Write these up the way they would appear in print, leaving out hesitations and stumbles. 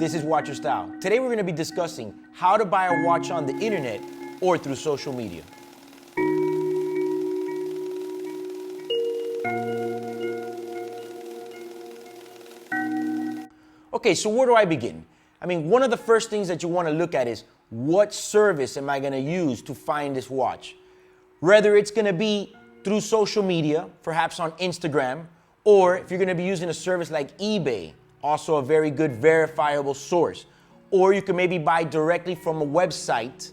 This is Watch Your Style. Today we're going to be discussing how to buy a watch on the internet or through social media. Okay, so where do I begin? I mean, one of the first things that you want to look at is what service am I going to use to find this watch? Whether it's going to be through social media, perhaps on Instagram, or if you're going to be using a service like eBay, also a very good verifiable source. Or you can maybe buy directly from a website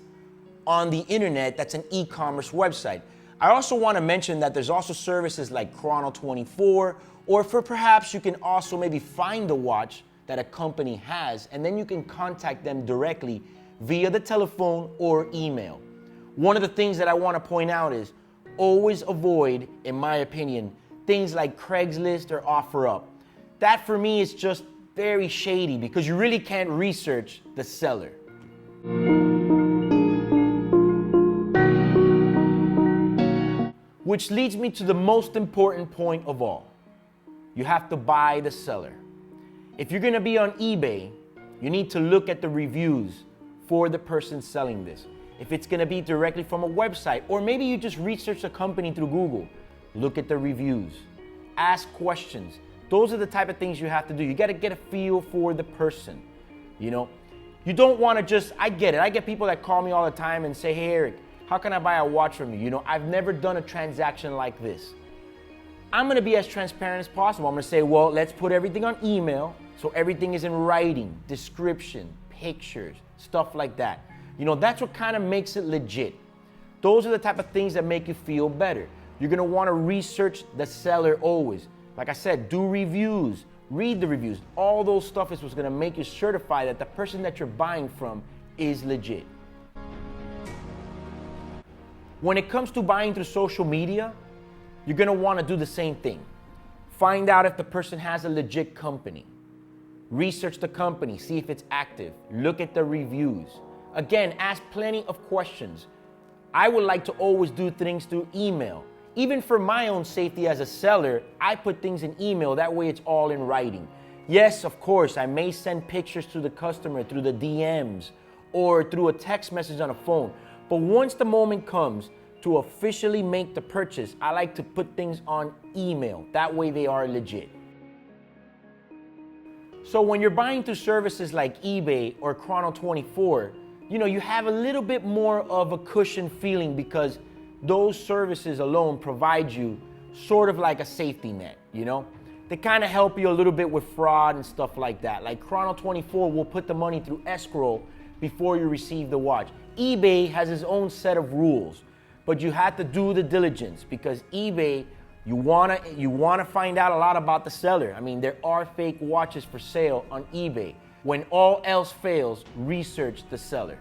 on the internet that's an e-commerce website. I also want to mention that there's also services like Chrono24, or for perhaps you can also maybe find the watch that a company has, and then you can contact them directly via the telephone or email. One of the things that I want to point out is always avoid, in my opinion, things like Craigslist or OfferUp. That for me is just very shady because you really can't research the seller. Which leads me to the most important point of all. You have to buy the seller. If you're gonna be on eBay, you need to look at the reviews for the person selling this. If it's gonna be directly from a website, or maybe you just research the company through Google, look at the reviews, ask questions. Those are the type of things you have to do. You gotta get a feel for the person, you know? You don't wanna just, I get it. I get people that call me all the time and say, hey Eric, how can I buy a watch from you? You know, I've never done a transaction like this. I'm gonna be as transparent as possible. I'm gonna say, well, let's put everything on email so everything is in writing, description, pictures, stuff like that. You know, that's what kind of makes it legit. Those are the type of things that make you feel better. You're gonna wanna research the seller always. Like I said, do reviews, read the reviews. All those stuff is what's gonna make you certify that the person that you're buying from is legit. When it comes to buying through social media, you're gonna wanna do the same thing. Find out if the person has a legit company. Research the company, see if it's active. Look at the reviews. Again, ask plenty of questions. I would like to always do things through email. Even for my own safety as a seller, I put things in email, that way it's all in writing. Yes, of course, I may send pictures to the customer through the DMs or through a text message on a phone. But once the moment comes to officially make the purchase, I like to put things on email. That way they are legit. So when you're buying through services like eBay or Chrono24, you know, you have a little bit more of a cushion feeling because those services alone provide you sort of like a safety net, you know? They kind of help you a little bit with fraud and stuff like that. Like Chrono24 will put the money through escrow before you receive the watch. eBay has its own set of rules, but you have to do the diligence because eBay, you wanna find out a lot about the seller. I mean, there are fake watches for sale on eBay. When all else fails, research the seller.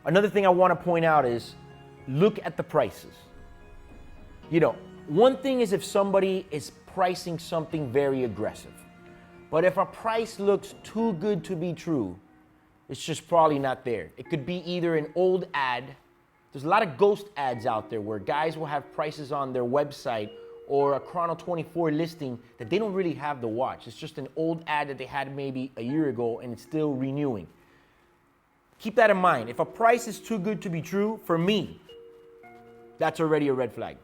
Another thing I wanna point out is look at the prices. You know, one thing is if somebody is pricing something very aggressive, but if a price looks too good to be true, it's just probably not there. It could be either an old ad. There's a lot of ghost ads out there where guys will have prices on their website or a Chrono24 listing that they don't really have the watch. It's just an old ad that they had maybe a year ago and it's still renewing. Keep that in mind. If a price is too good to be true, for me, that's already a red flag.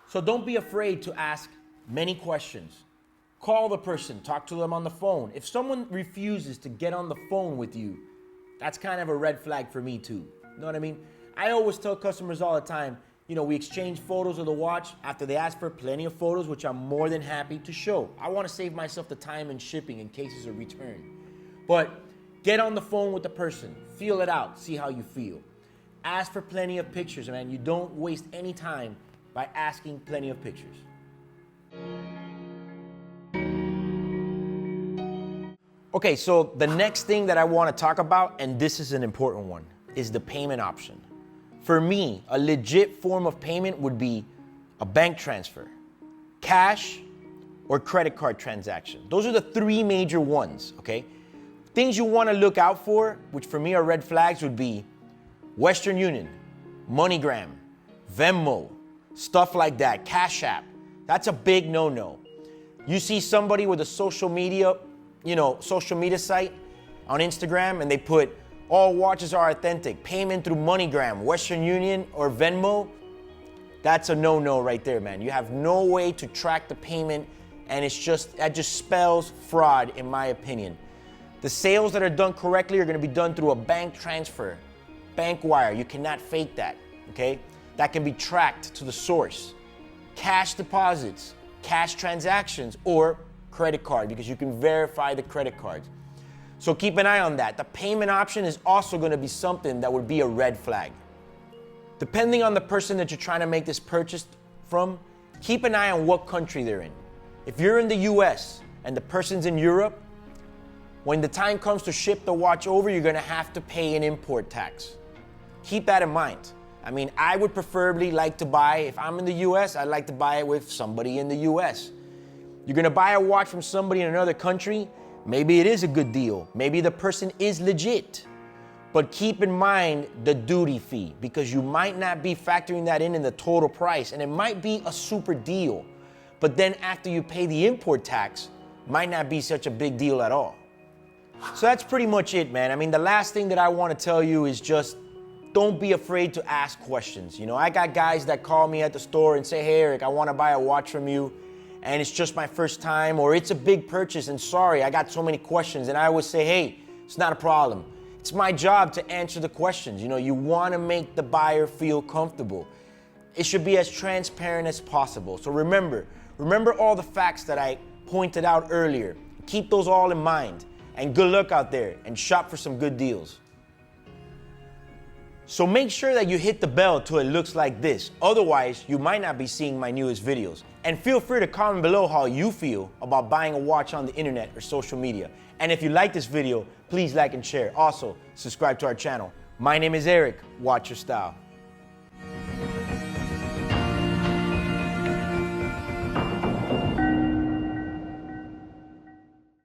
So don't be afraid to ask many questions. Call the person, talk to them on the phone. If someone refuses to get on the phone with you, that's kind of a red flag for me too. You know what I mean? I always tell customers all the time, you know, we exchange photos of the watch after they ask for plenty of photos, which I'm more than happy to show. I want to save myself the time and shipping in cases of return. But get on the phone with the person, feel it out, see how you feel. Ask for plenty of pictures, man. You don't waste any time by asking plenty of pictures. Okay, so the next thing that I want to talk about, and this is an important one, is the payment option. For me, a legit form of payment would be a bank transfer, cash, or credit card transaction. Those are the three major ones, okay? Things you want to look out for, which for me are red flags, would be Western Union, Moneygram, Venmo, stuff like that, Cash App. That's a big no-no. You see somebody with a social media site, on Instagram and they put, all watches are authentic, payment through MoneyGram, Western Union, or Venmo, that's a no-no right there, man. You have no way to track the payment, and that just spells fraud, in my opinion. The sales that are done correctly are gonna be done through a bank transfer, bank wire. You cannot fake that, okay? That can be tracked to the source. Cash deposits, cash transactions, or credit card, because you can verify the credit cards. So keep an eye on that. The payment option is also gonna be something that would be a red flag. Depending on the person that you're trying to make this purchase from, keep an eye on what country they're in. If you're in the US and the person's in Europe, when the time comes to ship the watch over, you're gonna have to pay an import tax. Keep that in mind. I mean, I would preferably like to buy, if I'm in the US, I'd like to buy it with somebody in the US. You're gonna buy a watch from somebody in another country, maybe it is a good deal. Maybe the person is legit. But keep in mind the duty fee, because you might not be factoring that in the total price, and it might be a super deal. But then after you pay the import tax, might not be such a big deal at all. So that's pretty much it, man. I mean, the last thing that I want to tell you is just don't be afraid to ask questions. You know, I got guys that call me at the store and say, hey, Eric, I want to buy a watch from you, and it's just my first time, or it's a big purchase, and sorry, I got so many questions. And I always say, hey, it's not a problem. It's my job to answer the questions. You know, you want to make the buyer feel comfortable. It should be as transparent as possible. So remember all the facts that I pointed out earlier. Keep those all in mind, and good luck out there, and shop for some good deals. So make sure that you hit the bell till it looks like this. Otherwise, you might not be seeing my newest videos. And feel free to comment below how you feel about buying a watch on the internet or social media. And if you like this video, please like and share. Also, subscribe to our channel. My name is Eric. Watch your style.